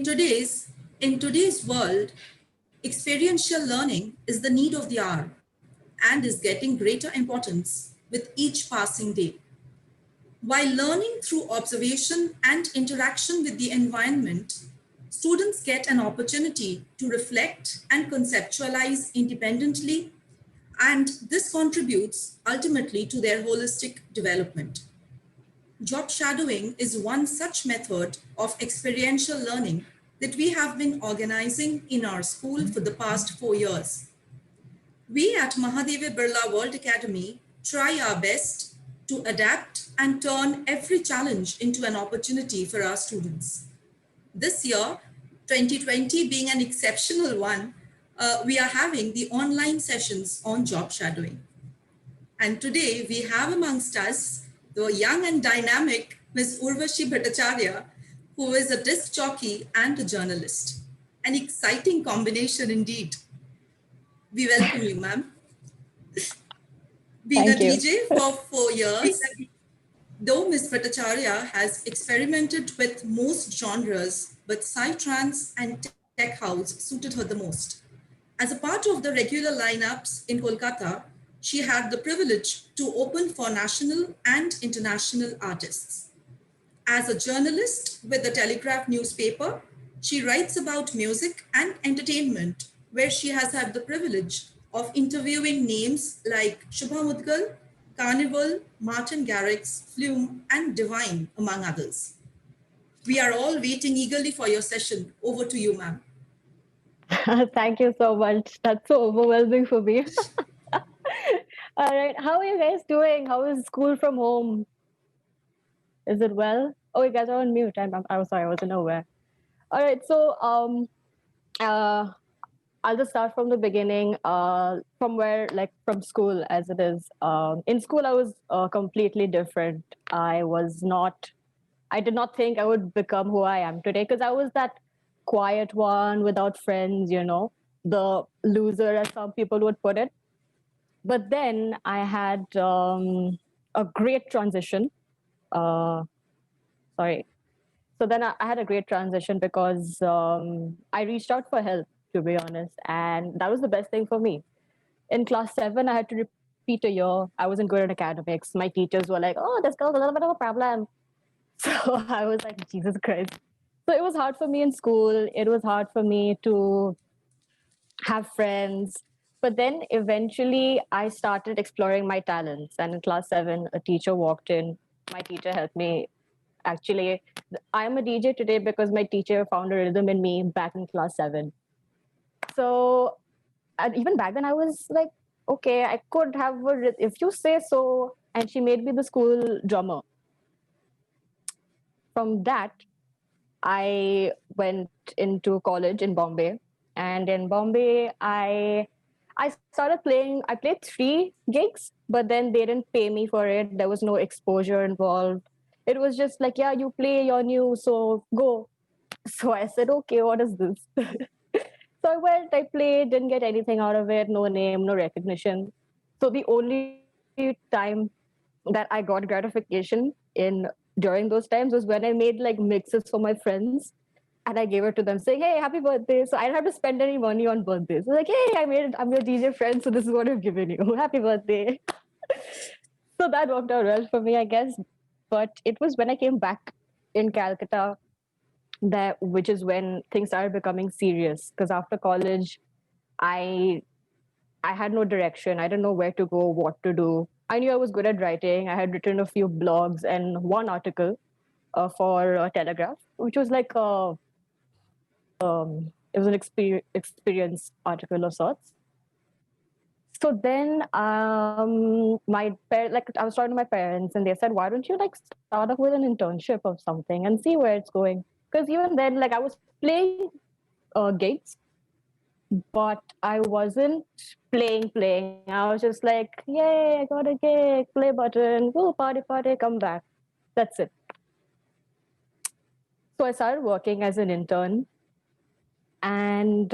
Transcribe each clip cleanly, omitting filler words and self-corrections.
In today's world, experiential learning is the need of the hour and is getting greater importance with each passing day. While learning through observation and interaction with the environment, students get an opportunity to reflect and conceptualize independently, and this contributes ultimately to their holistic development. Job shadowing is one such method of experiential learning that we have been organizing in our school for the past 4 years. We at Mahadevi Birla World Academy try our best to adapt and turn every challenge into an opportunity for our students. This year, 2020 being an exceptional one, we are having the online sessions on job shadowing. And today we have amongst us the young and dynamic Ms. Urvashi Bhattacharya, who is a disc jockey and a journalist. An exciting combination indeed. We welcome you, ma'am. Being a Thank you. DJ for 4 years, though Ms. Bhattacharya has experimented with most genres, but Psytrance and Tech House suited her the most. As a part of the regular lineups in Kolkata, she had the privilege to open for national and international artists. As a journalist with the Telegraph newspaper, she writes about music and entertainment, where she has had the privilege of interviewing names like Shubha Mudgal, Carnival, Martin Garrix, Flume, and Divine, among others. We are all waiting eagerly for your session. Over to you, ma'am. Thank you so much. That's so overwhelming for me. All right. How are you guys doing? How is school from home? Is it well? Oh, you guys are on mute. I'm sorry, I wasn't aware. All right. Uh, I'll just start from the beginning, from where, like, from school as it is. In school, I was completely different. I did not think I would become who I am today because I was that quiet one without friends, the loser, as some people would put it. But then I had a great transition. Uh, Sorry. So then I had a great transition because I reached out for help, to be honest. And that was the best thing for me. In class seven, I had to repeat a year. I wasn't good at academics. My teachers were like, oh, this girl's a little bit of a problem. So I was like, Jesus Christ. So it was hard for me in school. It was hard for me to have friends. But then eventually I started exploring my talents. And in class seven, a teacher walked in. My teacher helped me. Actually, I'm a DJ today because my teacher found a rhythm in me back in class seven. So, and even back then, I was like, okay, I could have if you say so. And she made me the school drummer. From that, I went into college in Bombay, and in Bombay, I started playing. I played 3 gigs, but then they didn't pay me for it. There was no exposure involved. It was just like, yeah, you play, you're new, so go. So I said, okay, what is this? So I went, I played, didn't get anything out of it, no name, no recognition. So the only time that I got gratification in during those times was when I made like mixes for my friends and I gave it to them saying, hey, happy birthday. So I didn't have to spend any money on birthdays. So like, hey, I made it. I'm your DJ friend. So this is what I've given you. Happy birthday. So that worked out well for me, I guess. But it was when I came back in Calcutta which is when things started becoming serious. Because after college, I I had no direction. I didn't know where to go, what to do. I knew I was good at writing. I had written a few blogs and one article for Telegraph, which was like it was an experience article of sorts. So then, like I was talking to my parents, and they said, "Why don't you like start off with an internship of something and see where it's going?" Because even then, like I was playing gigs, but I wasn't playing. I was just like, "Yay, I got a gig! Play button, woo, party, party, come back." That's it. So I started working as an intern, and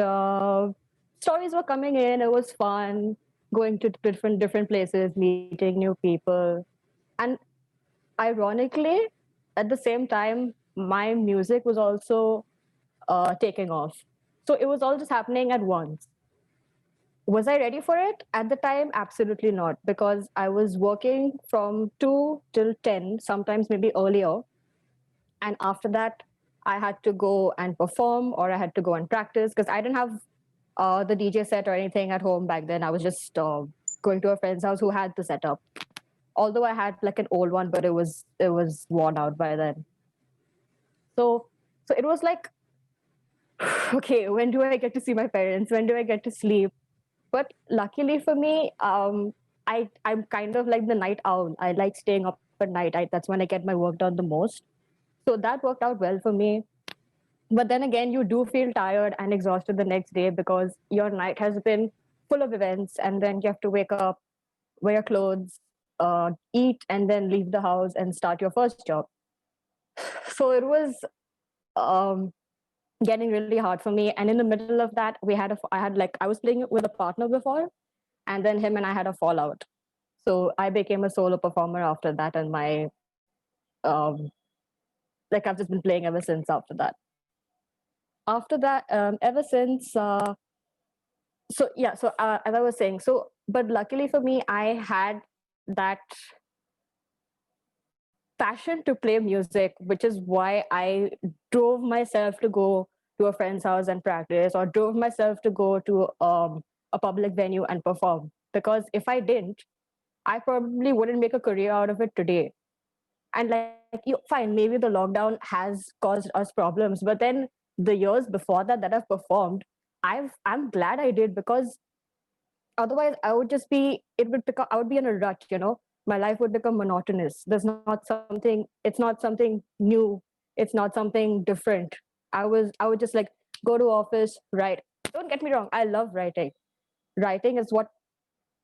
stories were coming in. It was fun going to different places, meeting new people, and ironically, at the same time, my music was also taking off. So it was all just happening at once. Was I ready for it at the time? Absolutely not, because I was working from 2 till 10, sometimes maybe earlier. And after that, I had to go and perform, or I had to go and practice, because I didn't have the DJ set or anything at home back then. I was just going to a friend's house who had the setup. Although I had like an old one, but it was worn out by then. So it was like, okay, when do I get to see my parents? When do I get to sleep? But luckily for me, I'm kind of like the night owl. I like staying up at night. That's when I get my work done the most. So that worked out well for me. But then again, you do feel tired and exhausted the next day because your night has been full of events, and then you have to wake up, wear clothes, eat, and then leave the house and start your first job. So it was um, getting really hard for me. And in the middle of that, I was playing with a partner before, and then him and I had a fallout. So I became a solo performer after that, and um, I've just been playing ever since after that. After that, ever since, so yeah, so as I was saying, so but luckily for me, I had that passion to play music, which is why I drove myself to go to a friend's house and practice, or drove myself to go to a public venue and perform. Because if I didn't, I probably wouldn't make a career out of it today. And fine, maybe the lockdown has caused us problems, but then the years before that I've performed, I'm glad I did, because otherwise I would be in a rut, my life would become monotonous. It's not something new, it's not something different. I would just like go to office, write. Don't get me wrong, I love writing. Writing is what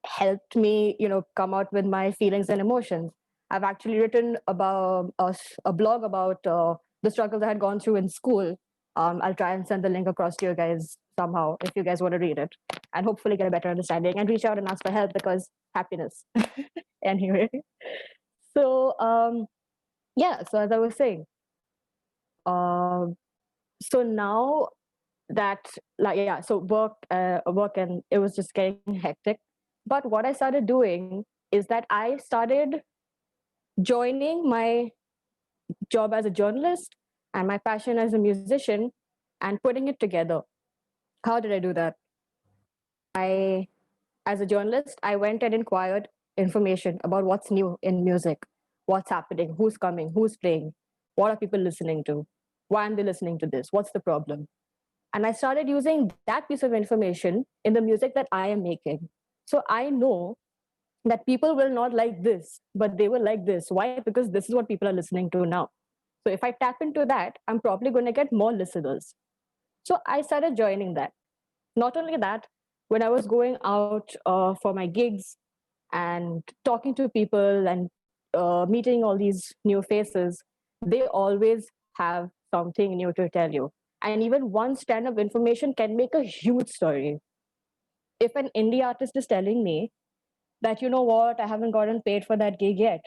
helped me, come out with my feelings and emotions. I've actually written about a blog about the struggles I had gone through in school. I'll try and send the link across to you guys somehow if you guys want to read it, and hopefully get a better understanding and reach out and ask for help, because happiness. Anyway, so yeah, so as I was saying, um, so now that, like, yeah, so work, and it was just getting hectic. But what I started doing is that I started joining my job as a journalist and my passion as a musician and putting it together. How did I do that? I, as a journalist, I went and inquired information about what's new in music, what's happening, who's coming, who's playing, what are people listening to, why are they listening to this, what's the problem. And I started using that piece of information in the music that I am making. So I know that people will not like this, but they will like this. Why? Because this is what people are listening to now. So if I tap into that, I'm probably going to get more listeners. So I started joining that. Not only that, when I was going out for my gigs and talking to people and meeting all these new faces, they always have something new to tell you. And even one strand of information can make a huge story. If an indie artist is telling me that, you know what, I haven't gotten paid for that gig yet,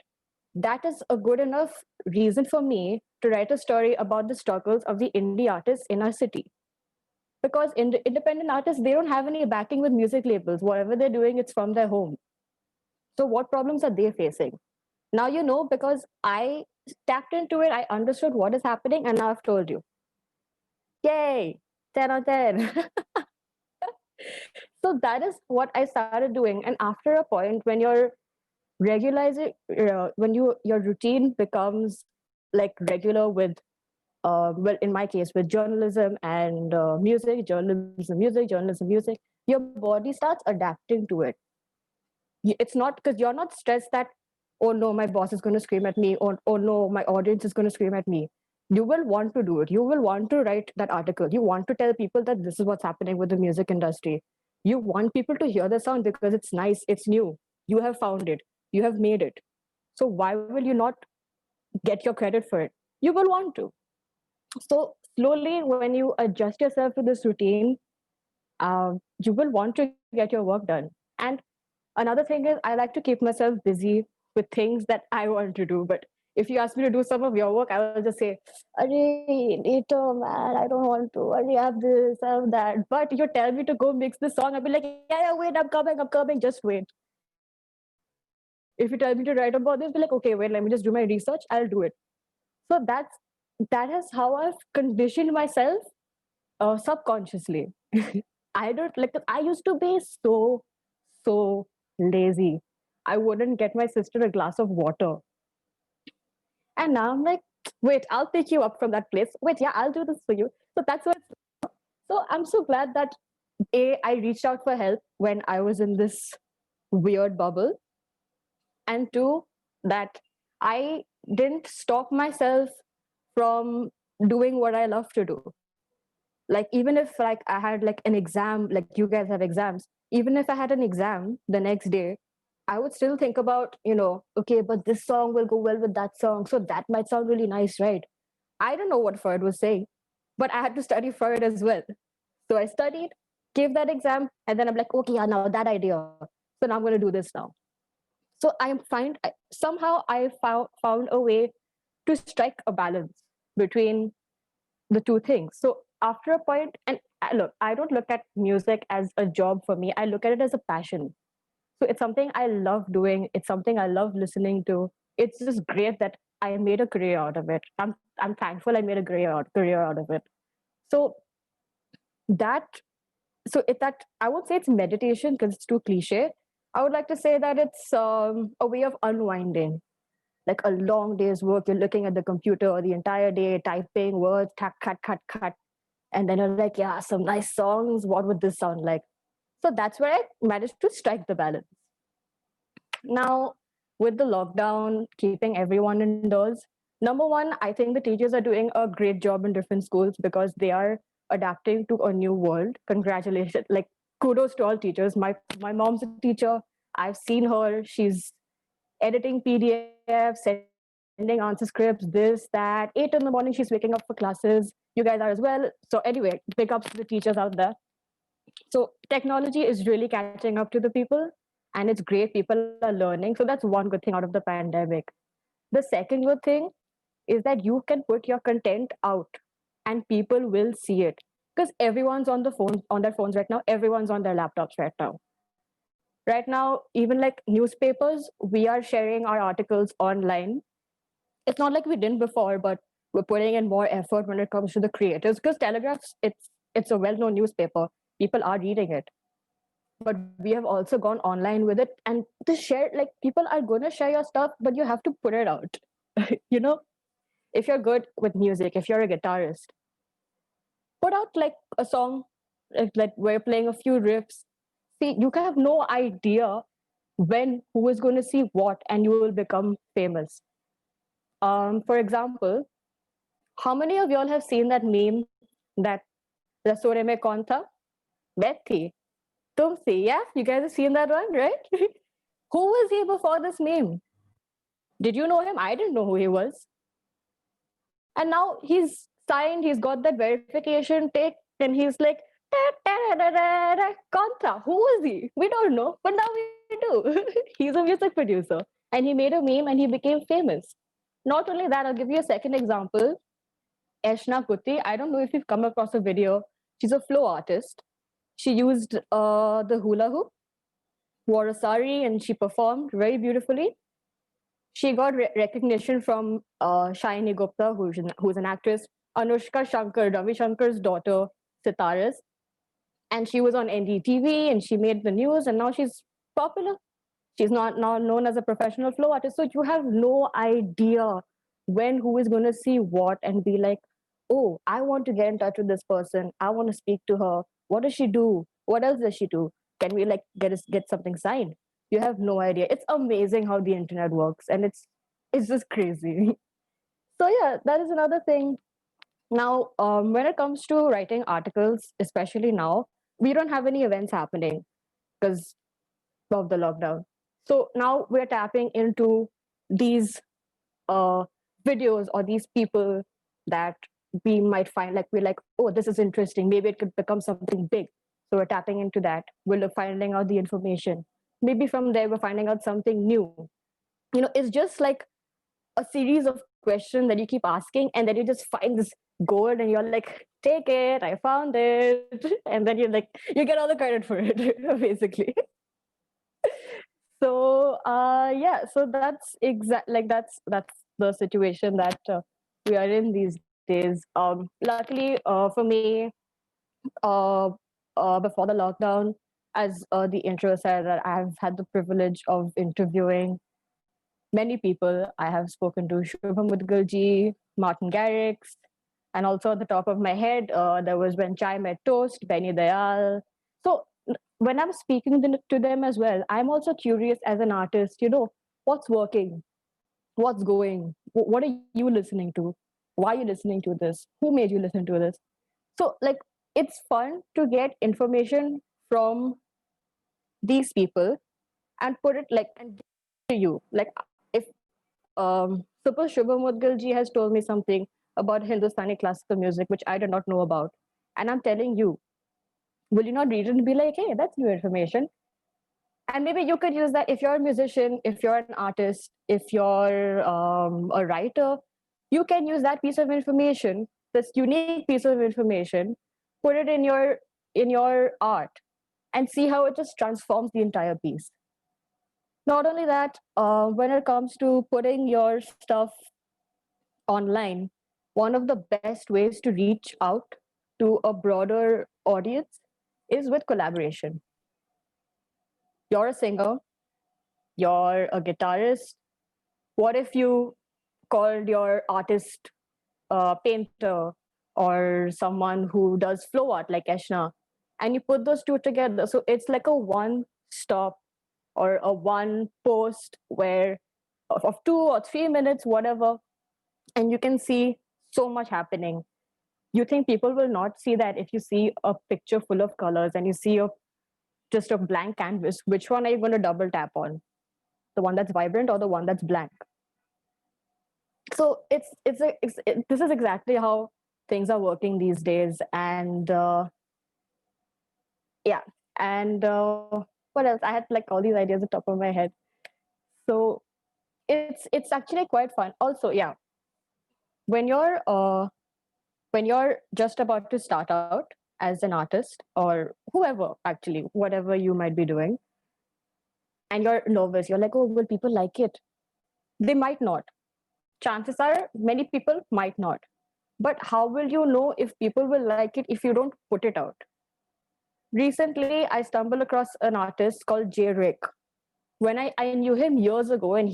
that is a good enough reason for me to write a story about the struggles of the indie artists in our city. Because independent artists, they don't have any backing with music labels. Whatever they're doing, it's from their home. So what problems are they facing? Now you know, because I tapped into it, I understood what is happening, and now I've told you. Yay! 10 on 10. So that is what I started doing. And after a point, when you're regularizing, when your routine becomes like regular with, well, in my case, with journalism and journalism, music, your body starts adapting to it. It's not because you're not stressed that, oh no, my boss is going to scream at me, or oh no, my audience is going to scream at me. You will want to do it. You will want to write that article. You want to tell people that this is what's happening with the music industry. You want people to hear the sound because it's nice, it's new. You have found it, you have made it. So why will you not get your credit for it? You will want to. So slowly, when you adjust yourself to this routine, you will want to get your work done. And another thing is, I like to keep myself busy with things that I want to do. But If you ask me to do some of your work, I will just say, "Arey, later, man, I don't want to. Arey, I have this, I have that." But you tell me to go mix this song, I'll be like, "Yeah, yeah, wait, I'm coming. Just wait." If you tell me to write about this, be like, "Okay, wait, let me just do my research. I'll do it." So that is how I've conditioned myself subconsciously. I don't like. I used to be so lazy. I wouldn't get my sister a glass of water, and now I'm like, wait, I'll pick you up from that place. Wait, yeah, I'll do this for you. So that's what. So I'm so glad that I reached out for help when I was in this weird bubble, and two, that I didn't stop myself from doing what I love to do. Like even if like I had like an exam, like you guys have exams, even if I had an exam the next day, I would still think about, okay, but this song will go well with that song, so that might sound really nice, right? I don't know what Freud was saying, but I had to study for it as well. So I studied, gave that exam, and then I'm like, okay, yeah, now that idea, so now I'm going to do this now. So somehow I found a way to strike a balance between the two things. So after a point, and look, I don't look at music as a job for me. I look at it as a passion. So it's something I love doing. It's something I love listening to. It's just great that I made a career out of it. I'm thankful I made a career out of it. So that that I would say it's meditation because it's too cliche. I would like to say that it's a way of unwinding. Like a long day's work, you're looking at the computer the entire day, typing words, cut, and then you're like, yeah, some nice songs. What would this sound like? So that's where I managed to strike the balance. Now, with the lockdown, keeping everyone indoors, number one, I think the teachers are doing a great job in different schools because they are adapting to a new world. Congratulations. Like, kudos to all teachers. My mom's a teacher. I've seen her. She's editing PDFs, sending answer scripts, this, that. 8 in the morning, she's waking up for classes. You guys are as well. So, anyway, big ups to the teachers out there. So, technology is really catching up to the people, and it's great. People are learning. So, that's one good thing out of the pandemic. The second good thing is that you can put your content out and people will see it because everyone's on their phones right now. Everyone's on their laptops right now. Right now, even like newspapers, we are sharing our articles online. It's not like we didn't before, but we're putting in more effort when it comes to the creators because Telegraphs, it's a well-known newspaper. People are reading it. But we have also gone online with it and to share, like people are gonna share your stuff, but you have to put it out. you know, if you're good with music, if you're a guitarist, put out like a song, like we're playing a few riffs. See, you have no idea when who is going to see what and you will become famous. For example, how many of y'all have seen that meme that Rasore mein kaun tha? Betty. Tum thi, yeah? You guys have seen that one, right? Who was he before this meme? Did you know him? I didn't know who he was. And now he's signed, he's got that verification take, and he's like, Kanta, who is he? We don't know, but now we do. He's a music producer. And he made a meme and he became famous. Not only that, I'll give you a second example. Eshna Kuti, I don't know if you've come across a video. She's a flow artist. She used the hula hoop, wore a sari, and she performed very beautifully. She got recognition from Shiny Gupta, who's an actress, Anushka Shankar, Ravi Shankar's daughter, Sitaras. And she was on NDTV and she made the news and now she's popular. She's not now known as a professional flow artist. So you have no idea when who is going to see what and be like, oh, I want to get in touch with this person. I want to speak to her. What does she do? What else does she do? Can we like get something signed? You have no idea. It's amazing how the internet works, and it's just crazy. So yeah, that is another thing. Now, when it comes to writing articles, especially now, we don't have any events happening because of the lockdown. So now we're tapping into these uh, videos or these people that we might find like we're like, oh, this is interesting. Maybe it could become something big. So we're tapping into that. We're finding out the information. Maybe from there we're finding out something new. It's just like a series of questions that you keep asking, and then you just find this gold, and you're like, take it, I found it. And then you're like, you get all the credit for it, basically. So yeah, so that's that's the situation that we are in these days. Luckily for me, uh, before the lockdown, as the intro said, that I've had the privilege of interviewing many people. I have spoken to Shubham Mudgalji, Martin Garrix, and also at the top of my head, there was When Chai Met Toast, Benny Dayal. So when I'm speaking to them as well, I'm also curious as an artist, what's working, what's going, what are you listening to, why are you listening to this, who made you listen to this. So like it's fun to get information from these people and put it like and give it to you. Like if suppose Shubham Mudgal ji has told me something about Hindustani classical music which I did not know about, and I'm telling you, will you not read it and be like, hey, that's new information? And maybe you could use that if you're a musician, if you're an artist, if you're a writer, you can use that piece of information, this unique piece of information, put it in your art, and see how it just transforms the entire piece. Not only that, when it comes to putting your stuff online, one of the best ways to reach out to a broader audience is with collaboration. You're a singer, you're a guitarist. What if you called your artist a painter or someone who does flow art like Eshna, and you put those two together? So it's like a one stop or a one post where of 2 or 3 minutes, whatever, and you can see so much happening. You think people will not see that if you see a picture full of colors and you see just a blank canvas? Which one are you going to double tap on? The one that's vibrant or the one that's blank? So this is exactly how things are working these days. And yeah, and what else? I had like all these ideas at the top of my head. So it's actually quite fun. Also, yeah, when you're when you're just about to start out as an artist or whoever, actually, whatever you might be doing, and you're nervous, you're like, oh, will people like it? They might not. Chances are many people might not. But how will you know if people will like it if you don't put it out? Recently, I stumbled across an artist called Jay Rick. When I knew him years ago, and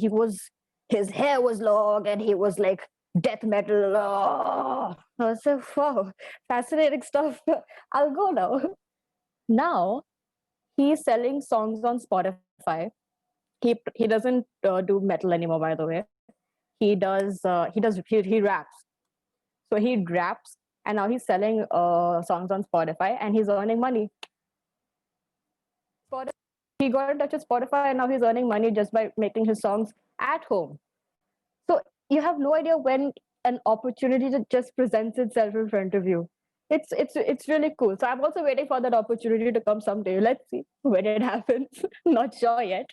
his hair was long and he was like death metal. Oh. I was like, wow, fascinating stuff. I'll go now. Now he's selling songs on Spotify. He doesn't do metal anymore, by the way. He raps. So he raps, and now he's selling songs on Spotify, and he's earning money. Spotify, he got in touch with Spotify, and now he's earning money just by making his songs at home. So you have no idea when an opportunity that just presents itself in front of you. It's really cool. So I'm also waiting for that opportunity to come someday. Let's see when it happens. Not sure yet.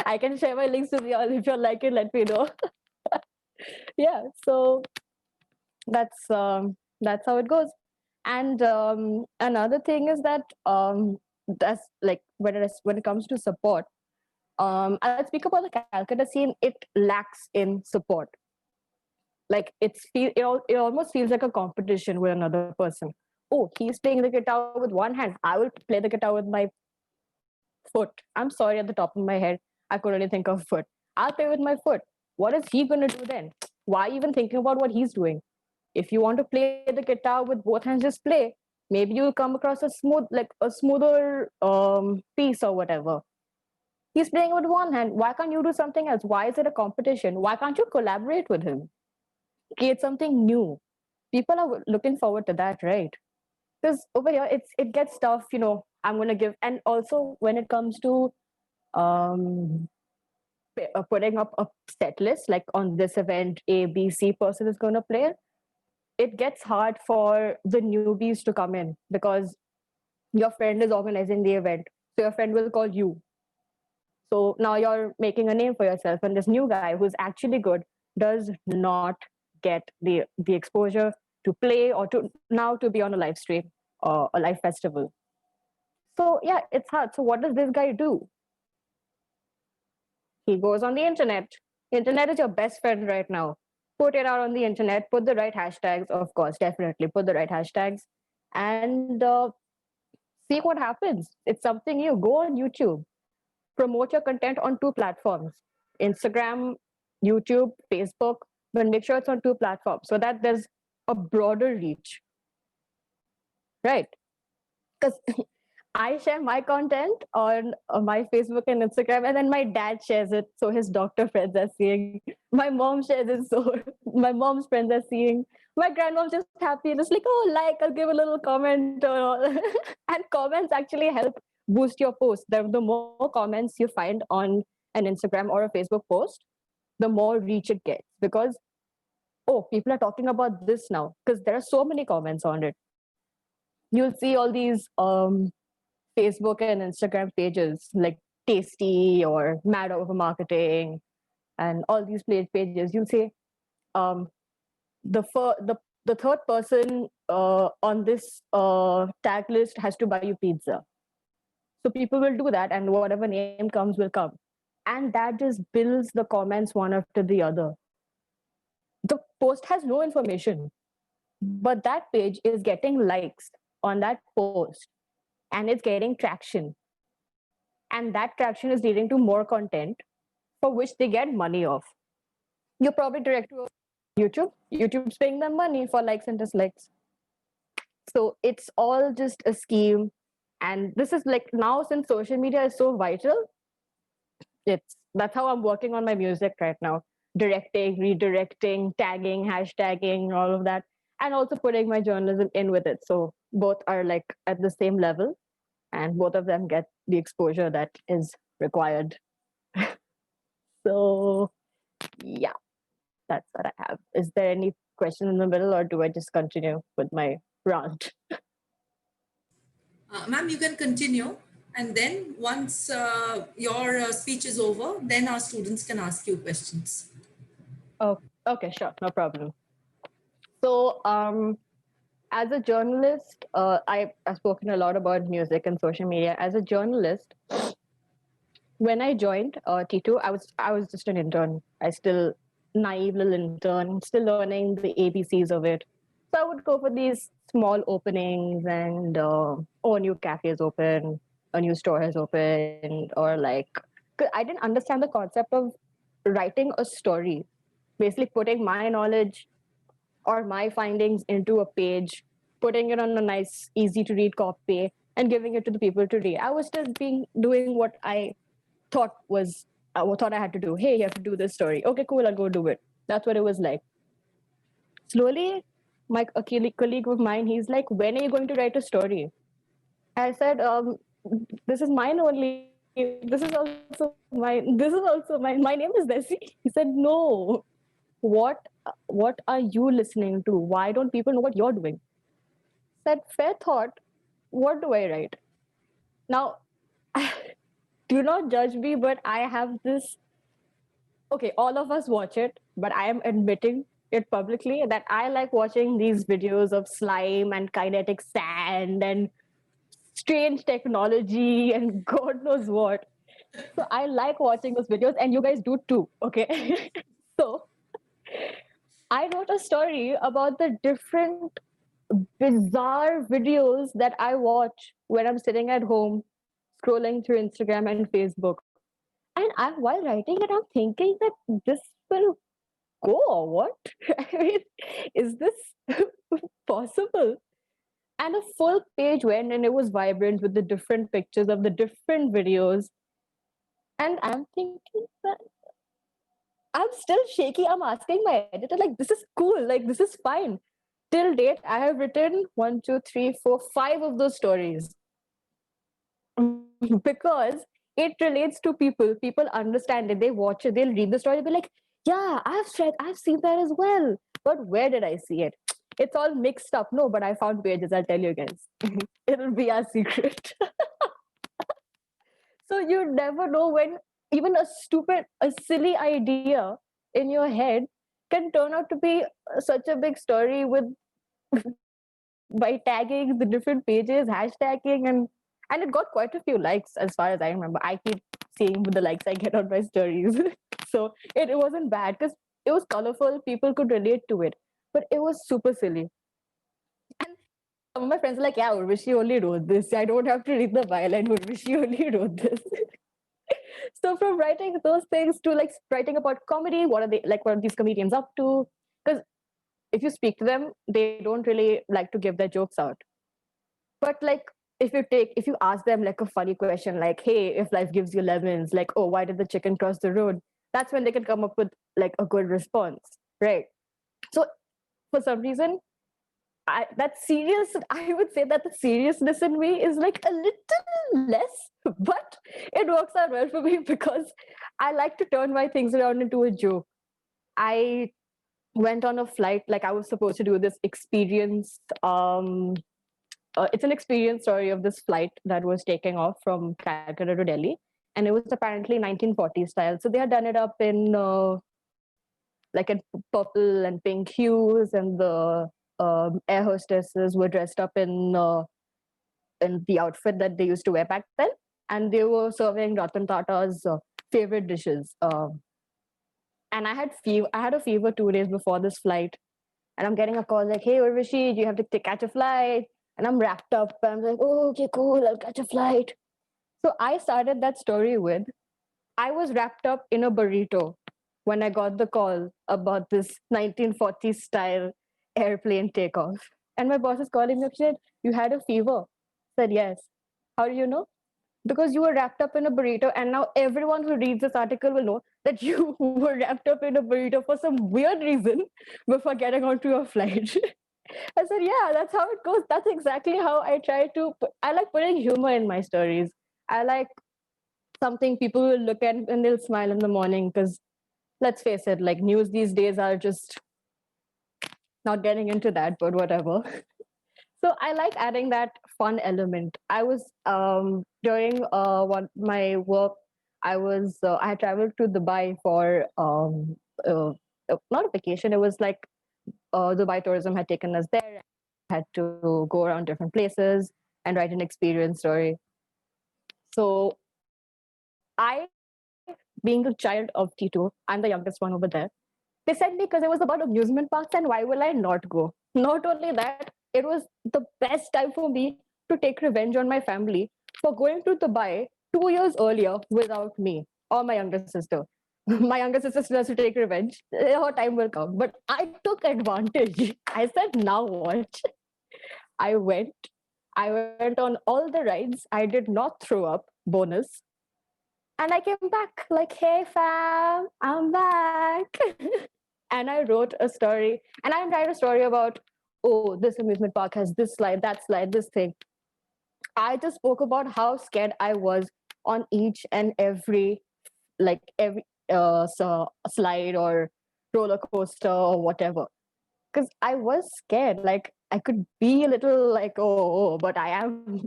I can share my links with you all if you like it. Let me know. Yeah. So that's how it goes. And another thing is that that's like when it comes to support. I'll speak about the Calcutta scene. It lacks in support. Like it almost feels like a competition with another person. Oh, he's playing the guitar with one hand. I will play the guitar with my foot. I'm sorry, at the top of my head, I could only think of foot. I'll play with my foot. What is he going to do then? Why even thinking about what he's doing? If you want to play the guitar with both hands, just play. Maybe you'll come across a smoother piece or whatever. He's playing with one hand. Why can't you do something else? Why is it a competition? Why can't you collaborate with him? Create something new. People are looking forward to that, right? Because over here, it gets tough. I'm gonna give, and also when it comes to um, putting up a set list, like on this event, A, B, C person is gonna play. It gets hard for the newbies to come in because your friend is organizing the event. So your friend will call you. So now you're making a name for yourself. And this new guy who's actually good does not get the exposure to play or to now to be on a live stream or a live festival. So yeah, it's hard. So what does this guy do? He goes on the internet. Internet is your best friend right now. Put it out on the internet, put the right hashtags, of course, definitely put the right hashtags, and see what happens. It's something new. Go on YouTube, promote your content on two platforms: Instagram, YouTube, Facebook, but make sure it's on two platforms so that there's a broader reach, right? Because I share my content on my Facebook and Instagram, and then my dad shares it, so his doctor friends are seeing. My mom shares it, so my mom's friends are seeing. My grandmom's just happy, just like, oh, like, I'll give a little comment, or and comments actually help boost your post. The more comments you find on an Instagram or a Facebook post, the more reach it gets, because oh, people are talking about this now because there are so many comments on it. You'll see all these Facebook and Instagram pages like Tasty or Mad Over Marketing and all these pages. You'll say um, the third person on this tag list has to buy you pizza. So people will do that, and whatever name comes will come, and that just builds the comments one after the other. The post has no information, but that page is getting likes on that post, and it's getting traction, and that traction is leading to more content for which they get money off. You probably direct to YouTube. YouTube's paying them money for likes and dislikes. So it's all just a scheme. And this is like now, since social media is so vital, that's how I'm working on my music right now. Directing, redirecting, tagging, hashtagging, all of that. And also putting my journalism in with it. So both are like at the same level, and both of them get the exposure that is required. So yeah, that's what I have. Is there any question in the middle, or do I just continue with my rant? Ma'am, you can continue. And then once your speech is over, then our students can ask you questions. Oh, okay, sure, no problem. So, as a journalist, I've spoken a lot about music and social media. As a journalist, when I joined T2, I was just an intern. I still naive little intern, still learning the ABCs of it. So I would go for these small openings and oh, a new cafe is open, a new store has opened, or like, 'cause I didn't understand the concept of writing a story, basically putting my knowledge or my findings into a page, putting it on a nice, easy to read copy, and giving it to the people to read. I was just doing what I thought I had to do. Hey, you have to do this story. Okay, cool, I'll go do it. That's what it was like. Slowly, colleague of mine, he's like, when are you going to write a story? I said, this is mine only. This is also mine. My name is Desi. He said, no. What what are you listening to? Why don't people know what you're doing? Said, fair thought. What do I write? Now, do not judge me, but I have this. Okay, all of us watch it, but I am admitting it publicly that I like watching these videos of slime and kinetic sand and strange technology and God knows what. So I like watching those videos, and you guys do too. Okay. So I wrote a story about the different bizarre videos that I watch when I'm sitting at home scrolling through Instagram and Facebook. And while writing it, I'm thinking that this will go or what? I mean, is this possible? And a full page went, and it was vibrant with the different pictures of the different videos. And I'm thinking that I'm still shaky. I'm asking my editor, like, this is cool, like, this is fine. Till date, I have written 5 of those stories because it relates to people. People understand it. They watch it. They'll read the story. They'll be like, "Yeah, I've seen that as well." But where did I see it? It's all mixed up. No, but I found pages. I'll tell you guys. It'll be our secret. So you never know when even a silly idea in your head can turn out to be such a big story with by tagging the different pages, hashtagging, and it got quite a few likes as far as I remember. I keep seeing the likes I get on my stories. So it wasn't bad because it was colorful, people could relate to it, but it was super silly. And some of my friends are like, yeah, Urvashi only wrote this. I don't have to read the byline. Urvashi only wrote this. So from writing those things to like writing about comedy, what are they like? What are these comedians up to? Because if you speak to them, they don't really like to give their jokes out. But like if you ask them like a funny question, like, hey, if life gives you lemons, like, oh, why did the chicken cross the road? That's when they can come up with like a good response, right? So for some reason, that serious, I would say that the seriousness in me is like a little less, but it works out well for me because I like to turn my things around into a joke. I went on a flight, like I was supposed to do this experience. It's an experience story of this flight that was taking off from Calcutta to Delhi, and it was apparently 1940s style. So they had done it up in like in purple and pink hues, and the air hostesses were dressed up in the outfit that they used to wear back then, and they were serving Ratan Tata's favorite dishes. And I had a fever 2 days before this flight, and I'm getting a call like, "Hey, Urvashi, do you have to catch a flight?" And I'm wrapped up. And I'm like, "Oh, okay, cool. I'll catch a flight." So I started that story with, I was wrapped up in a burrito when I got the call about this 1940s style airplane takeoff. And my boss is calling me up, she said, "You had a fever." I said, "Yes." "How do you know?" "Because you were wrapped up in a burrito, and now everyone who reads this article will know that you were wrapped up in a burrito for some weird reason before getting onto a flight." I said, "Yeah, that's how it goes. That's exactly how I try to. I like putting humor in my stories. I like something people will look at and they'll smile in the morning because let's face it, like news these days are just not getting into that, but whatever." So I like adding that fun element. I was during one my work. I had traveled to Dubai for not a vacation. It was like Dubai tourism had taken us there. I had to go around different places and write an experience story. So I, being a child of T2, I'm the youngest one over there. They sent me because it was about amusement parks, and why will I not go? Not only that, it was the best time for me to take revenge on my family for going to Dubai 2 years earlier without me or my younger sister. My younger sister still has to take revenge. Her time will come. But I took advantage. I said, now what? I went. I went on all the rides. I did not throw up. Bonus. And I came back like, "Hey fam, I'm back." And I wrote a story. And I didn't write a story about, oh, this amusement park has this slide, this thing. I just spoke about how scared I was on each and every, like every slide or roller coaster or whatever. Because I was scared. Like I could be a little like, but I am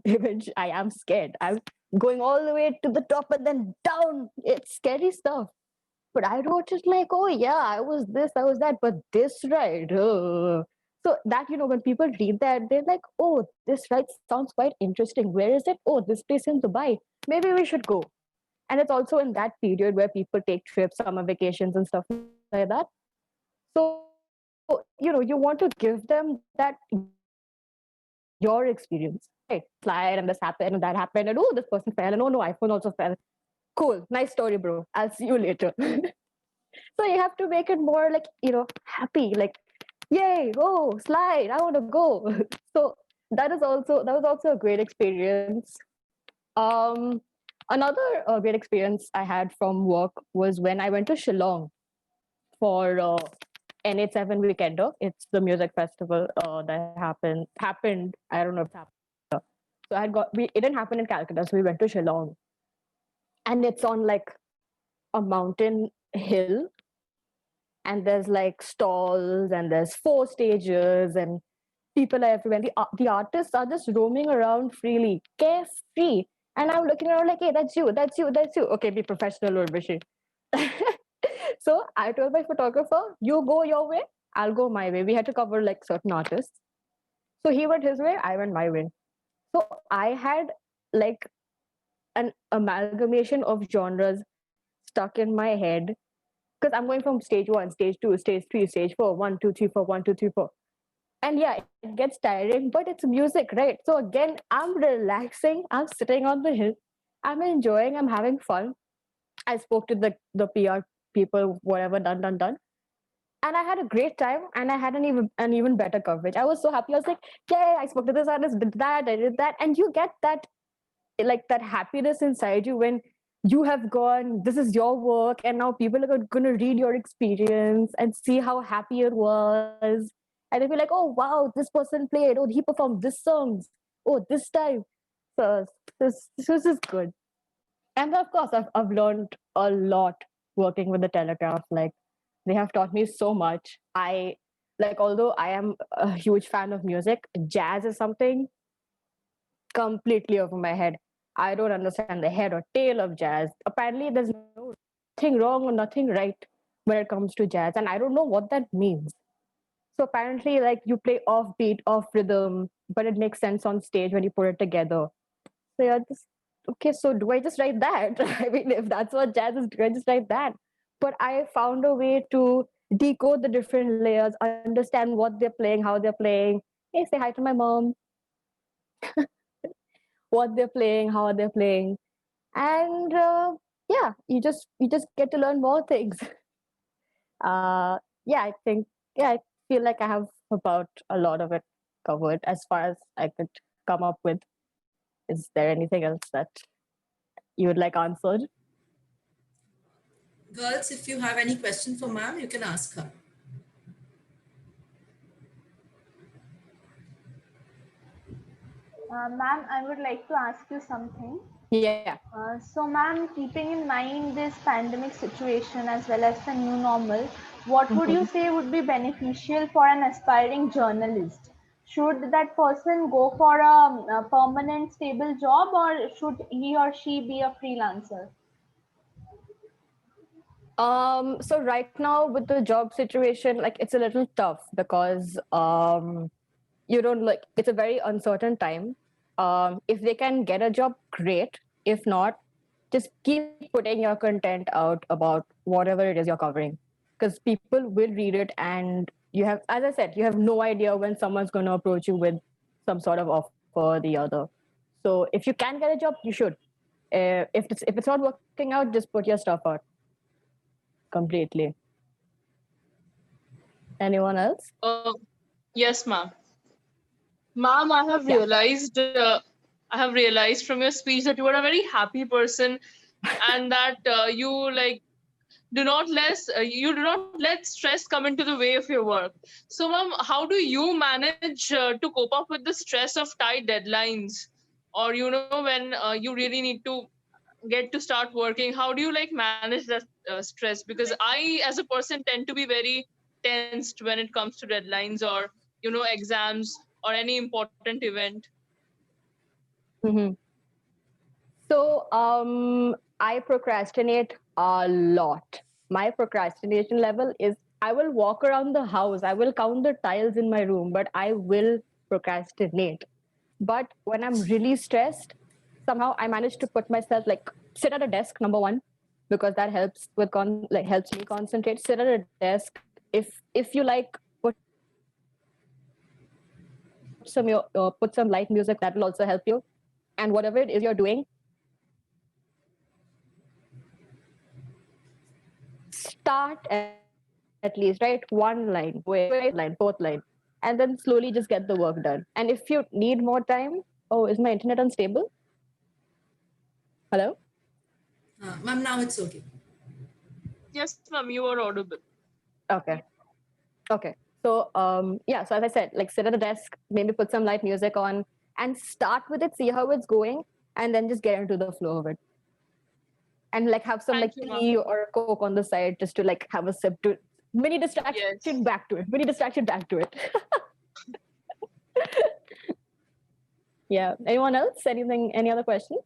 I am scared. I'm going all the way to the top and then down. It's scary stuff. But I wrote it like, oh yeah, I was this, I was that, but this ride. So that, when people read that, they're like, oh, this ride sounds quite interesting. Where is it? Oh, this place in Dubai. Maybe we should go. And it's also in that period where people take trips, summer vacations, and stuff like that. So, you want to give them that your experience. Right. Slide and this happened and that happened. And oh, this person fell. And oh no, iPhone also fell. Cool. Nice story, bro. I'll see you later. So you have to make it more like, happy, like, yay, oh, slide, I want to go. So that was also a great experience. Um, Another great experience I had from work was when I went to Shillong for NH7 Weekender. It's the music festival that happened. I don't know if it's happened. So it didn't happen in Calcutta, so we went to Shillong, and it's on like a mountain hill, and there's like stalls and there's 4 stages and people are everywhere. The artists are just roaming around freely, carefree. And I'm looking around like, hey, that's you, that's you, that's you. Okay, be professional, Urvashi. So I told my photographer, you go your way, I'll go my way. We had to cover like certain artists. So he went his way, I went my way. So I had like an amalgamation of genres stuck in my head because I'm going from stage one, stage two, stage three, stage four, 1, 2, 3, 4, 1, 2, 3, 4. And yeah, it gets tiring, but it's music, right? So again, I'm relaxing, I'm sitting on the hill, I'm enjoying, I'm having fun. I spoke to the PR people, whatever, done. And I had a great time and I had an even better coverage. I was so happy. I was like, yay, I spoke to this artist, did that, I did that. And you get that like that happiness inside you when you have gone, this is your work, and now people are going to read your experience and see how happy it was. And they'll be like, oh wow, this person played, oh he performed this songs, oh this time. So this is good. And of course I've learned a lot working with the Telegraph. Like they have taught me so much. I like, although I am a huge fan of music, jazz is something completely over my head. I don't understand the head or tail of jazz. Apparently, there's nothing wrong or nothing right when it comes to jazz, and I don't know what that means. So apparently, like you play off beat, off rhythm, but it makes sense on stage when you put it together. So yeah, just okay. So do I just write that? I mean, if that's what jazz is, do I just write that? But I found a way to decode the different layers, understand what they're playing, how they're playing. Hey, say hi to my mom. What they're playing, how they're playing, and yeah, you just get to learn more things. Yeah, I think yeah, I feel like I have about a lot of it covered as far as I could come up with. Is there anything else that you would like answered? Girls, if you have any question for ma'am, you can ask her. Ma'am, I would like to ask you something. Yeah. So, ma'am, keeping in mind this pandemic situation as well as the new normal, what would you Mhm. say would be beneficial for an aspiring journalist? Should that person go for a permanent, stable job, or should he or she be a freelancer? So right now with the job situation, like it's a little tough because you don't like it's a very uncertain time. If they can get a job, great. If not, just keep putting your content out about whatever it is you're covering, because people will read it, and you have, as I said, you have no idea when someone's going to approach you with some sort of offer or the other. So if you can get a job, you should. If it's not working out, just put your stuff out completely. Anyone else? Yes, ma'am. Ma'am, Yeah. I have realized from your speech that you are a very happy person, and that you like you do not let stress come into the way of your work. So, ma'am, how do you manage to cope up with the stress of tight deadlines, or when you really need to get to start working? How do you like manage that stress? Because I, as a person, tend to be very tensed when it comes to deadlines or exams or any important event. Hmm. So I procrastinate a lot. My procrastination level is I will walk around the house, I will count the tiles in my room, but I will procrastinate. But when I'm really stressed, somehow I manage to put myself like sit at a desk, number one, because that helps with like helps me concentrate. Sit at a desk. If you like put some light music, that will also help you. And whatever it is you're doing, start at least, right? One line, line, fourth line, and then slowly just get the work done. And if you need more time, oh, is my internet unstable? Hello? Ma'am, now it's okay. Yes, ma'am, you are audible. Okay. Okay. So yeah, so as I said, like sit at a desk, maybe put some light music on and start with it, see how it's going, and then just get into the flow of it. And like have some like Thank you, ma'am. tea or Coke on the side just to like have a sip to mini distraction Yes. back to it. Mini distraction back to it. Yeah. Anyone else? Anything? Any other questions?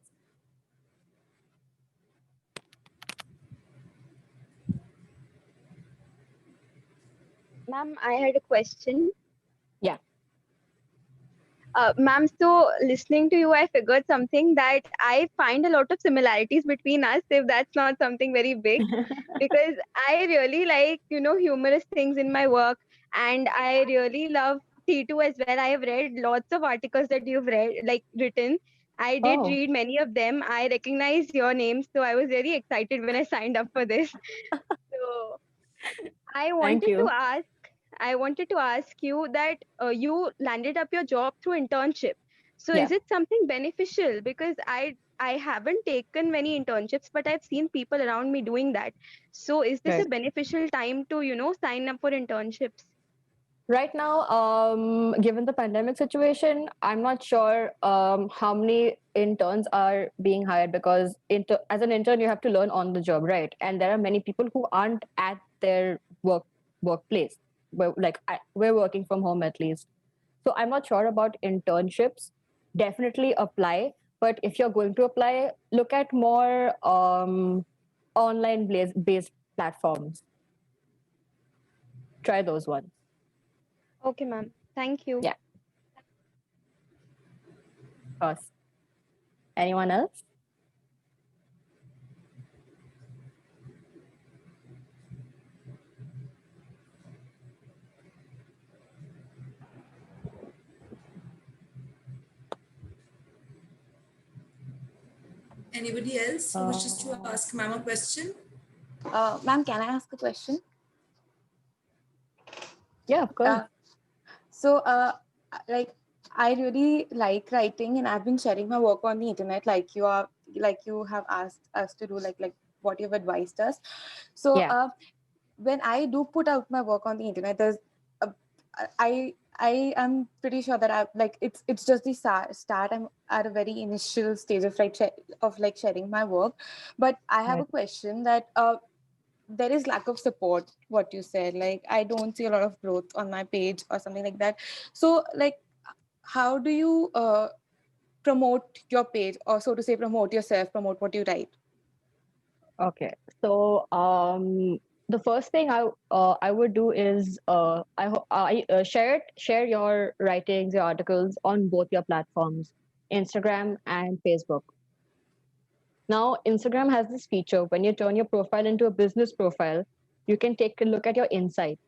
Ma'am, I had a question. Yeah. Ma'am, so listening to you, I figured something that I find a lot of similarities between us, if that's not something very big, because I really like, humorous things in my work, and I really love T2 as well. I have read lots of articles that you've written. I did Oh, read many of them. I recognize your name, so I was very excited when I signed up for this. So I thank wanted to you. ask, I wanted to ask you that you landed up your job through internship. So Yeah. is it something beneficial? Because I haven't taken many internships, but I've seen people around me doing that. So is this a Right. beneficial time to, sign up for internships? Right now, given the pandemic situation, I'm not sure how many interns are being hired because as an intern, you have to learn on the job, right? And there are many people who aren't at their workplace. We're working from home at least. So I'm not sure about internships. Definitely apply, but if you're going to apply, look at more online based platforms. Try those ones. Okay, ma'am. Thank you. Yeah, of course. Anyone else? Anybody else who wishes to Uh, ask ma'am a question? Ma'am, can I ask a question? yeah, of course. So, like, I really like writing, and I've been sharing my work on the internet, like you have asked us to do, like what you've advised us. So, Yeah. when I do put out my work on the internet, a, I am pretty sure that it's just the start. I'm at a very initial stage of sharing my work, but I have a Right. question that there is lack of support, what you said, like I don't see a lot of growth on my page or something like that. So like, how do you promote your page, or so to say, promote yourself, promote what you write? Okay. So the first thing I would do is share your writings, your articles on both your platforms, Instagram and Facebook. Now, Instagram has this feature when you turn your profile into a business profile, you can take a look at your insights.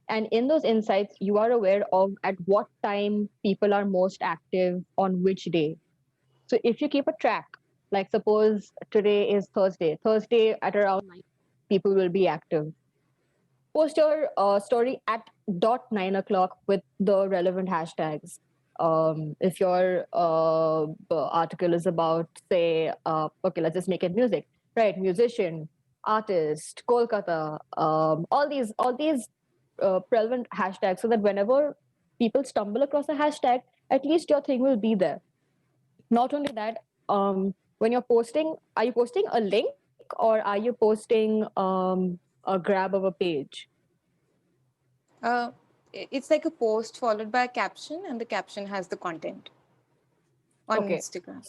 And in those insights, you are aware of at what time people are most active on which day. So if you keep a track, like suppose today is Thursday at around 9, people will be active. Post your story at dot 9 o'clock with the relevant hashtags. If your article is about, say, okay, let's just make it music, right? Musician, artist, Kolkata, all these relevant hashtags, so that whenever people stumble across a hashtag, at least your thing will be there. Not only that, when you're posting, are you posting a link or are you posting a grab of a page? uh, it's like a post followed by a caption, and the caption has the content on Okay. Instagram.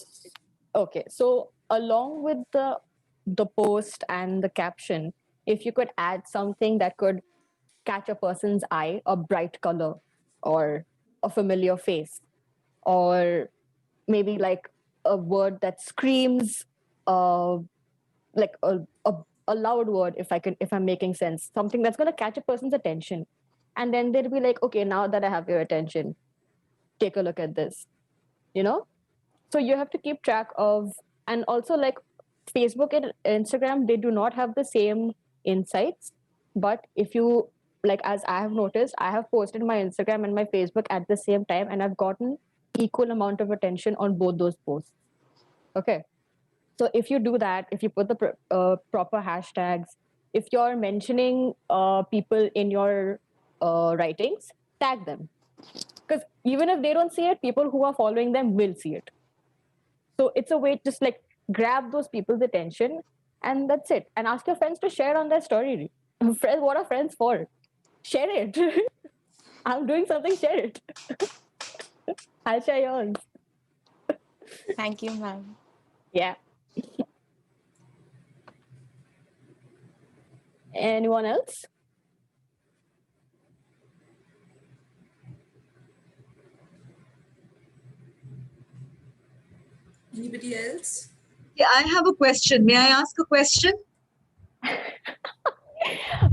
Okay. So along with the post and the caption, if you could add something that could catch a person's eye, a bright color or a familiar face, or maybe like a word that screams uh like a loud word, if I'm making sense, something that's going to catch a person's attention, and then they'll be like, okay, now that I have your attention, take a look at this, you know. So you have to keep track of. And also, like, Facebook and Instagram, they do not have the same insights. But if you, like, as I have noticed, I have posted my Instagram and my Facebook at the same time, and I've gotten equal amount of attention on both those posts. Okay. So if you do that, if you put the proper hashtags, if you're mentioning people in your writings, tag them, because even if they don't see it, people who are following them will see it. So it's a way to just like grab those people's attention, and that's it. And ask your friends to share on their story. Friends, what are friends for? Share it. I'm doing something, share it. I'll share yours. Thank you, ma'am. Yeah. Anyone else? Anybody else? Yeah, I have a question. May I ask a question?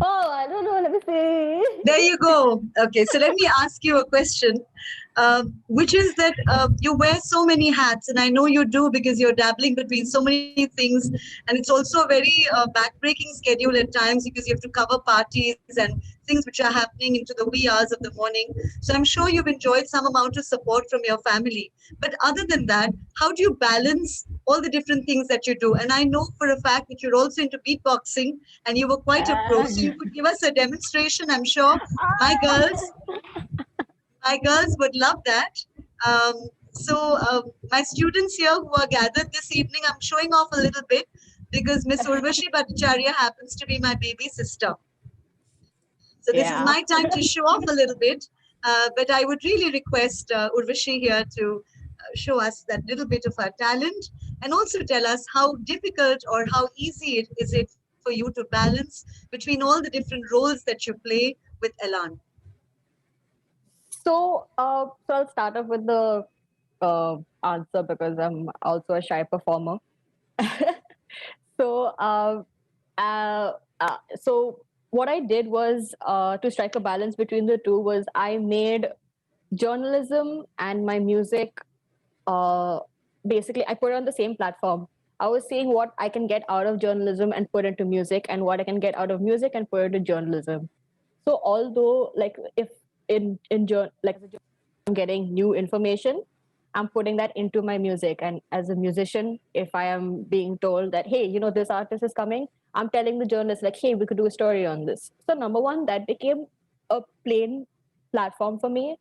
Oh, I don't know. Let me see. There you go. Okay, so let me ask you a question, which is that you wear so many hats, and I know you do because you're dabbling between so many things, and it's also a very backbreaking schedule at times because you have to cover parties and things which are happening into the wee hours of the morning. So I'm sure you've enjoyed some amount of support from your family. But other than that, how do you balance all the different things that you do? And I know for a fact that you're also into beatboxing, and you were quite a pro. So you could give us a demonstration. I'm sure my girls would love that. My students here who are gathered this evening, I'm showing off a little bit because Miss Urvashi Bhattacharya happens to be my baby sister. So this is Yeah. my time to show off a little bit. But I would really request Urvashi here to show us that little bit of her talent and also tell us how difficult or how easy it is it for you to balance between all the different roles that you play with Elan. So I'll start off with the answer because I'm also a shy performer. so, uh, so what I did was to strike a balance between the two was I made journalism and my music. Basically, I put it on the same platform. I was seeing what I can get out of journalism and put into music, and what I can get out of music and put into journalism. So although like if like I'm getting new information, I'm putting that into my music. And as a musician, if I am being told that, hey, this artist is coming, I'm telling the journalist like, hey, we could do a story on this. So number one, that became a plain platform for me.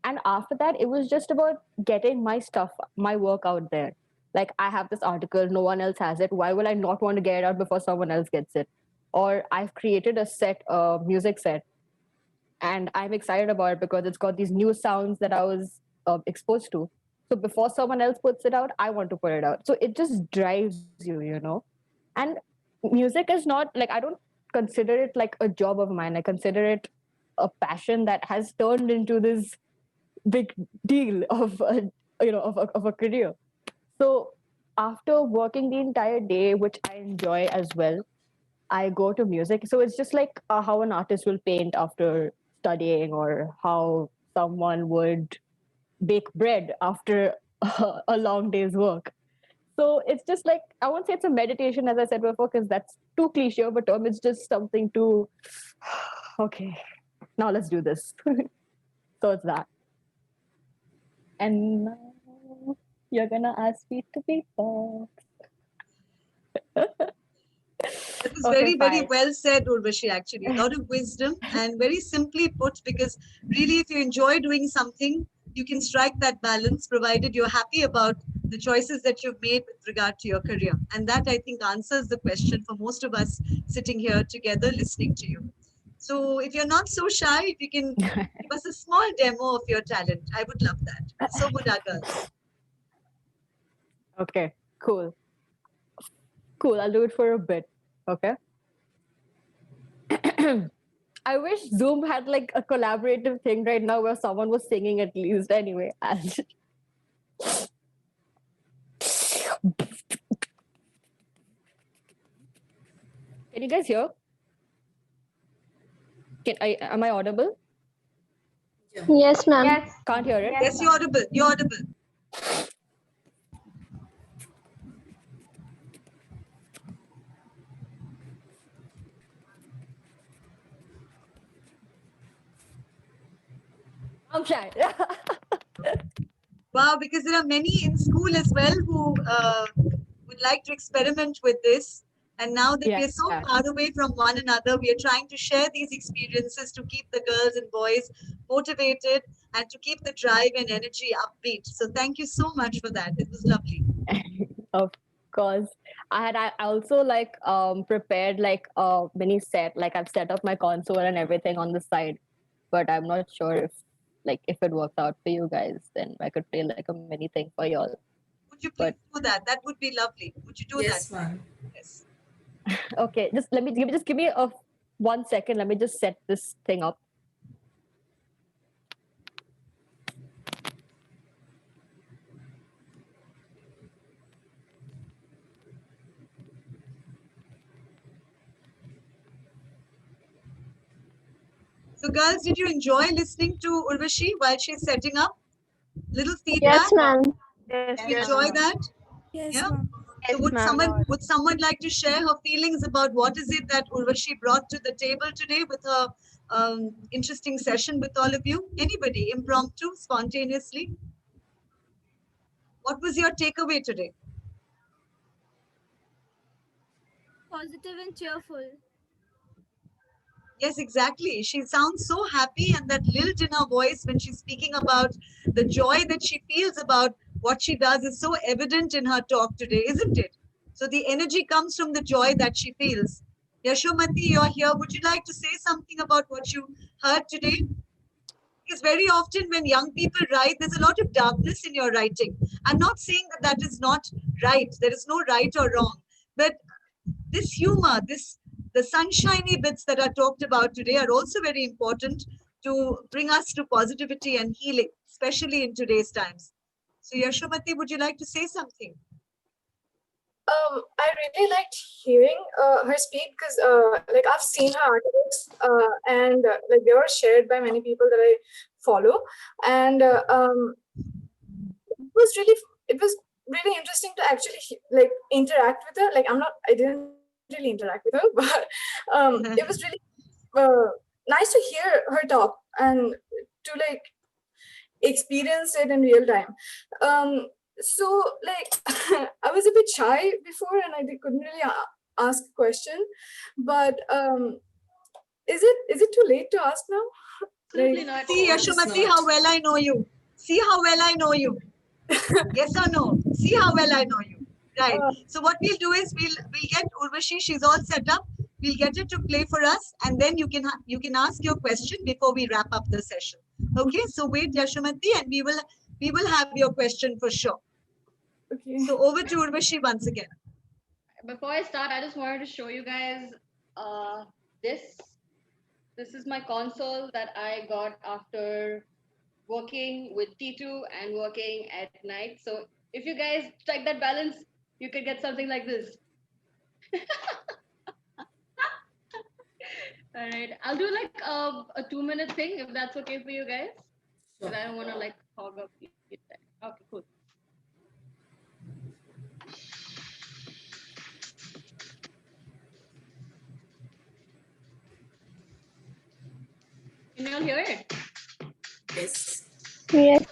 And after that, it was just about getting my stuff, my work out there. Like, I have this article, no one else has it. Why will I not want to get it out before someone else gets it? Or I've created a music set, and I'm excited about it because it's got these new sounds that I was exposed to. So before someone else puts it out, I want to put it out. So it just drives you. And music is not like, I don't consider it like a job of mine. I consider it a passion that has turned into this big deal of of a career. So after working the entire day, which I enjoy as well, I go to music. So it's just like how an artist will paint after studying, or how someone would bake bread after a long day's work. So it's just like, I won't say it's a meditation, as I said before, because that's too cliche of a term. It's just something to, okay, now let's do this. So it's that. And now you're gonna ask me to beatbox. That was Okay, very, very fine. well said, Urvashi, actually. A lot of wisdom and very simply put, because really, if you enjoy doing something, you can strike that balance provided you're happy about the choices that you've made with regard to your career. And that, I think, answers the question for most of us sitting here together listening to you. So if you're not so shy, if you can give us a small demo of your talent, I would love that. So would our girls. Okay, cool. Cool, I'll do it for a bit. Okay. I wish Zoom had like a collaborative thing right now where someone was singing at least. Anyway, can you guys hear? Am I audible? Yes, ma'am. Yes. Can't hear it. Yes, you're audible. You're audible. I'm shy. Wow, because there are many in school as well who would like to experiment with this. And now that we are so Yeah. far away from one another, we are trying to share these experiences to keep the girls and boys motivated and to keep the drive and energy upbeat. So thank you so much for that. It was lovely. Of course. I also like prepared like a mini set. Like, I've set up my console and everything on the side, but I'm not sure if it works out for you guys, then I could play like a mini thing for y'all. Would you please do that? That would be lovely. Would you do Yes, that? ma'am. Yes. Okay, just give me a 1 second. Let me just set this thing up. So girls, did you enjoy listening to Urvashi while she's setting up? Little feedback? Yes, ma'am. Yes, You enjoy that? Yes, Yeah. ma'am. So Yes, would ma'am. someone like to share her feelings about what is it that Urvashi brought to the table today with her interesting session with all of you? Anybody, impromptu, spontaneously? What was your takeaway today? Positive and cheerful. Yes, exactly. She sounds so happy, and that lilt in her voice when she's speaking about the joy that she feels about what she does is so evident in her talk today, isn't it? So the energy comes from the joy that she feels. Yashomati, you're here. Would you like to say something about what you heard today? Because very often when young people write, there's a lot of darkness in your writing. I'm not saying that that is not right. There is no right or wrong. But this humor, the sunshiny bits that are talked about today are also very important to bring us to positivity and healing, especially in today's times. So Yashomati, would you like to say something? I really liked hearing her speak because, like, I've seen her articles and like they were shared by many people that I follow, and it was really interesting to actually like interact with her. Like, I didn't really interact with her, but it was really nice to hear her talk and to like experience it in real time. So like I was a bit shy before and couldn't really ask a question, but is it too late to ask now? Absolutely not. See, Yashomati, how well I know you. See how well I know you. Yes or no? See how well I know you. Right. So what we'll do is we'll get Urvashi. She's all set up. We'll get her to play for us, and then you can ask your question before we wrap up the session. Okay. So wait, Yashomati, and we will have your question for sure. Okay. So over to Urvashi once again. Before I start, I just wanted to show you guys this. This is my console that I got after working with T2 and working at night. So if you guys strike that balance, you could get something like this. All right, I'll do like a 2-minute thing if that's okay for you guys. Because I don't want to like hog up your time. Okay, cool. Can you all hear it? Yes. Yes.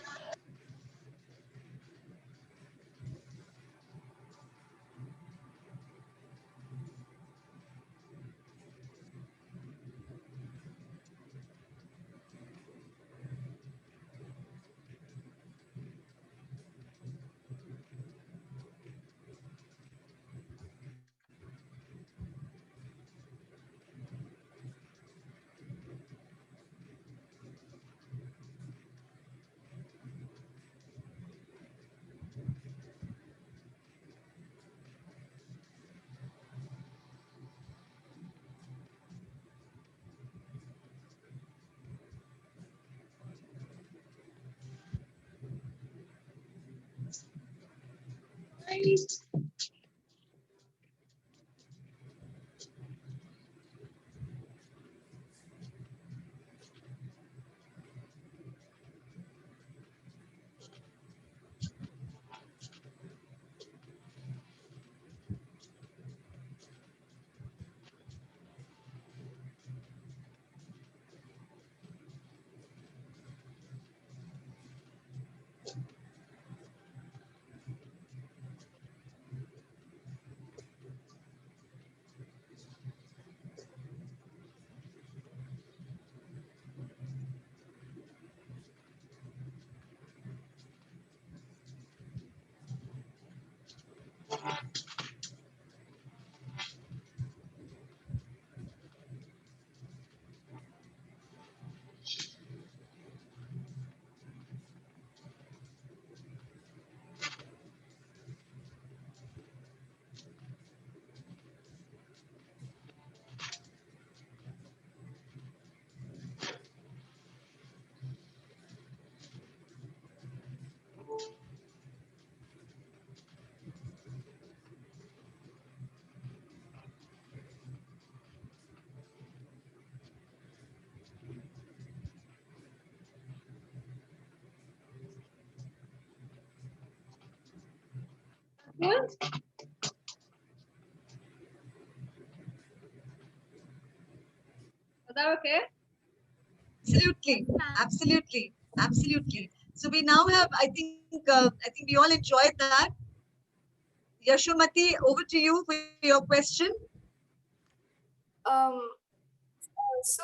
What? Was that okay? Absolutely, absolutely, absolutely. So we now have, I think we all enjoyed that. Yashomati, over to you for your question. Um, so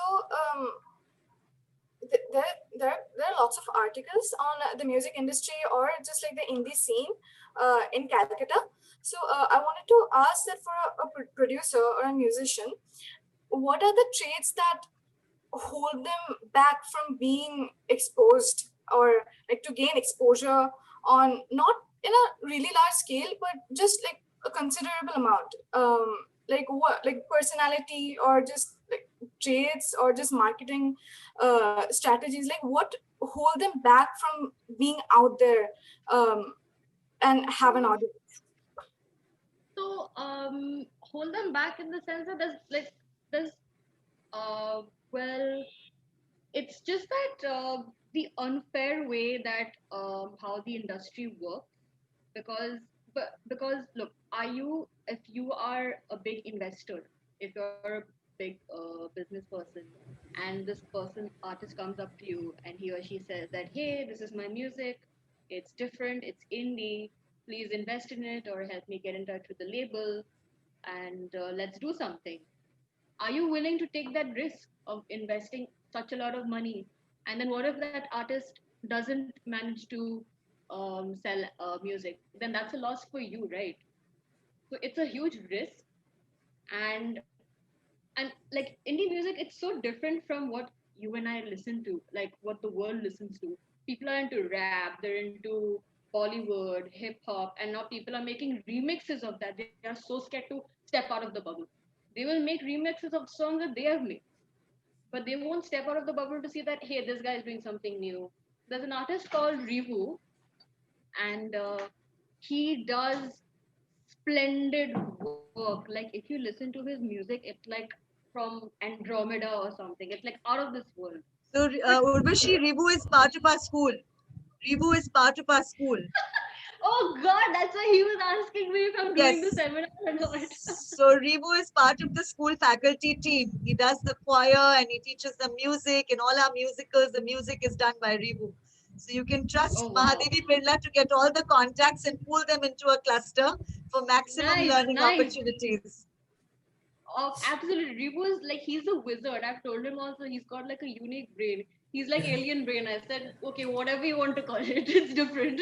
there are lots of articles on the music industry or just like the indie scene in Calcutta. So I wanted to ask that for a producer or a musician, what are the traits that hold them back from being exposed or like to gain exposure on not in a really large scale but just like a considerable amount, like what, like personality or just like traits or just marketing strategies, like what hold them back from being out there and have an audience? So hold them back in the sense that there's well, it's just that the unfair way that how the industry works, because because look, are you, if you are a big investor, if you're a big business person, and this person artist comes up to you and he or she says that, hey, this is my music, it's different, it's indie, please invest in it or help me get in touch with the label, and let's do something. Are you willing to take that risk of investing such a lot of money? And then what if that artist doesn't manage to sell music? Then that's a loss for you, right? So it's a huge risk. And and like indie music, it's so different from what you and I listen to, like what the world listens to. People are into rap, they're into Bollywood, hip hop, and now people are making remixes of that. They are so scared to step out of the bubble. They will make remixes of songs that they have made, but they won't step out of the bubble to see that, hey, this guy is doing something new. There's an artist called Revu, and he does splendid work. Like if you listen to his music, it's like from Andromeda or something. It's like out of this world. So, Urvashi, Ribu is part of our school. Ribu is part of our school. Oh God, that's why he was asking me if I'm doing the Yes. seminar or not. So Ribu is part of the school faculty team. He does the choir and he teaches the music. In all our musicals, the music is done by Ribu. So you can trust Oh wow. Mahadevi Birla to get all the contacts and pull them into a cluster for maximum Nice, learning nice. opportunities. Absolutely. Rebu is like, he's a wizard. I've told him also he's got like a unique brain. He's like alien brain. I said, okay, whatever you want to call it, it's different.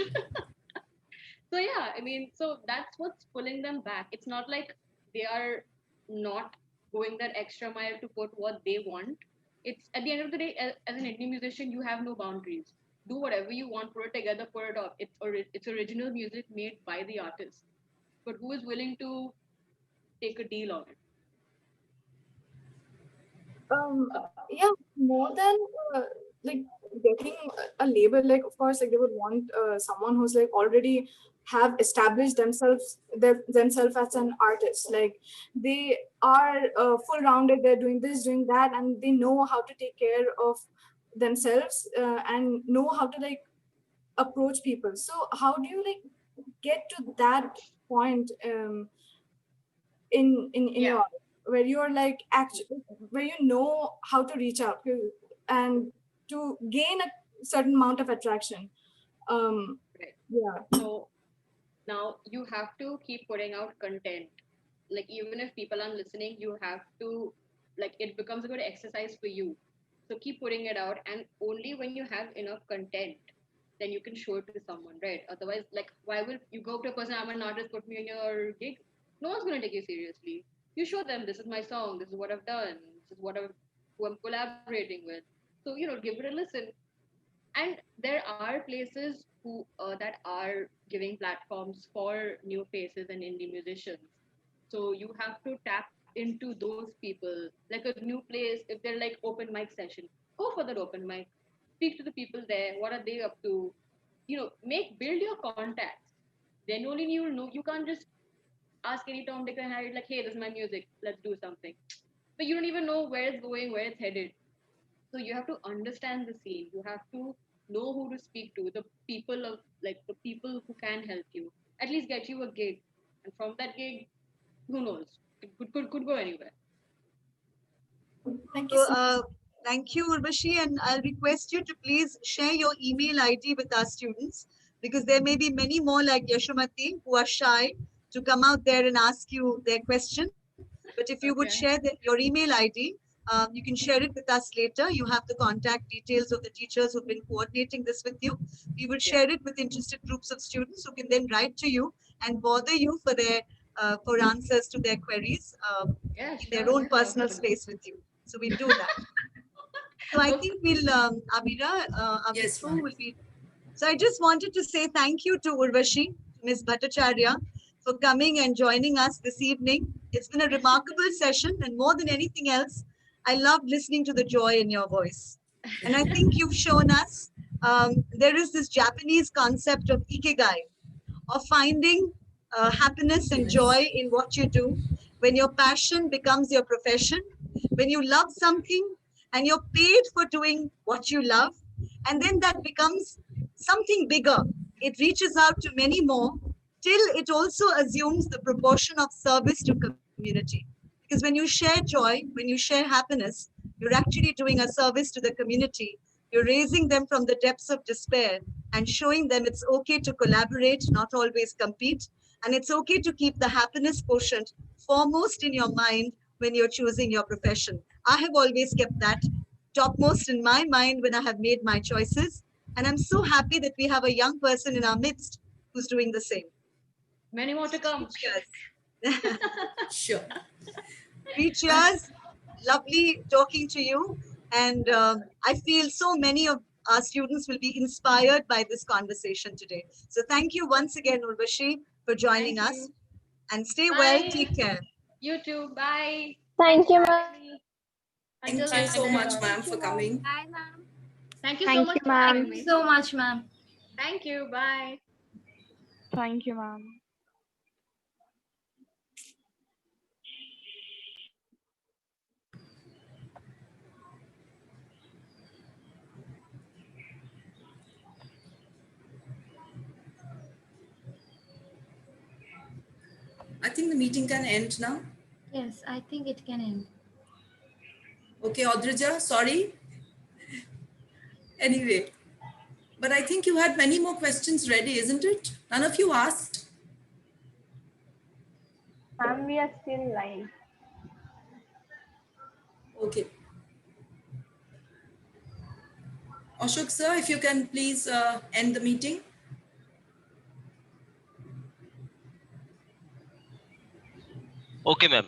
So yeah, I mean, so that's what's pulling them back. It's not like they are not going that extra mile to put what they want. It's at the end of the day, as an indie musician, you have no boundaries. Do whatever you want, put it together, put it up. It's original music made by the artist. But who is willing to take a deal on it? Yeah, more than like getting a label, like of course like they would want someone who's like already have established themselves as an artist, like they are full rounded, they're doing this, doing that, and they know how to take care of themselves and know how to like approach people. So how do you like get to that point in Yeah. your, where you're like actually, where you know how to reach out and to gain a certain amount of attraction? Right. Yeah. So now you have to keep putting out content. Like even if people aren't listening, you have to, like, it becomes a good exercise for you. So keep putting it out, and only when you have enough content, then you can show it to someone, right? Otherwise, like, why will you go to a person, I'm an artist, put me in your gig? No one's gonna take you seriously. You show them, this is my song, this is what I've done, this is who I'm collaborating with. So give it a listen. And there are places who that are giving platforms for new faces and indie musicians. So you have to tap into those people, like a new place. If they're like open mic session, go for that open mic, speak to the people there, what are they up to, build your contacts. Then only you'll know. You can't just ask any Tom, Dick, and Harry, like, hey, this is my music, let's do something. But you don't even know where it's going, where it's headed. So you have to understand the scene. You have to know who to speak to, the people who can help you. at least get you a gig. And from that gig, who knows? It could go anywhere. Thank you So, so much. thank you, Urvashi, and I'll request you to please share your email ID with our students, because there may be many more like Yashomati who are shy to come out there and ask you their question. But if you would Okay. share your email ID, you can share it with us later. You have the contact details of the teachers who've been coordinating this with you. We will share it with interested groups of students who can then write to you and bother you for their for answers to their queries Yeah, in sure. their own Yeah, personal sure. space with you. So we'll do that. So I think we'll, Abira, Yes, Amitru ma'am. will be. So I just wanted to say thank you to Urvashi, Ms. Bhattacharya, for coming and joining us this evening. It's been a remarkable session, and more than anything else, I loved listening to the joy in your voice. And I think you've shown us there is this Japanese concept of ikigai, of finding happiness and Yes. joy in what you do, when your passion becomes your profession, when you love something and you're paid for doing what you love, and then that becomes something bigger. It reaches out to many more till it also assumes the proportion of service to community. Because when you share joy, when you share happiness, you're actually doing a service to the community. You're raising them from the depths of despair and showing them it's okay to collaborate, not always compete. And it's okay to keep the happiness quotient foremost in your mind when you're choosing your profession. I have always kept that topmost in my mind when I have made my choices. And I'm so happy that we have a young person in our midst who's doing the same. Many more to come. Cheers. Sure. Three cheers. Lovely talking to you. And I feel so many of our students will be inspired by this conversation today. So thank you once again, Urvashi, for joining Thank us. you. And stay well. Bye. Take care. You too. Bye. Thank Thanks you, for ma'am. having me. Thank Until you next so time. much, ma'am, for coming. Bye, ma'am. Thank you Thank so you, much for ma'am. having me. So much, ma'am. Thank you. Bye. Thank you, ma'am. I think the meeting can end now. Yes, I think it can end. Okay, Audrija, sorry. Anyway, but I think you had many more questions ready, isn't it? None of you asked. Ma'am, we are still live. Okay. Ashok sir, if you can please end the meeting. Okay, ma'am.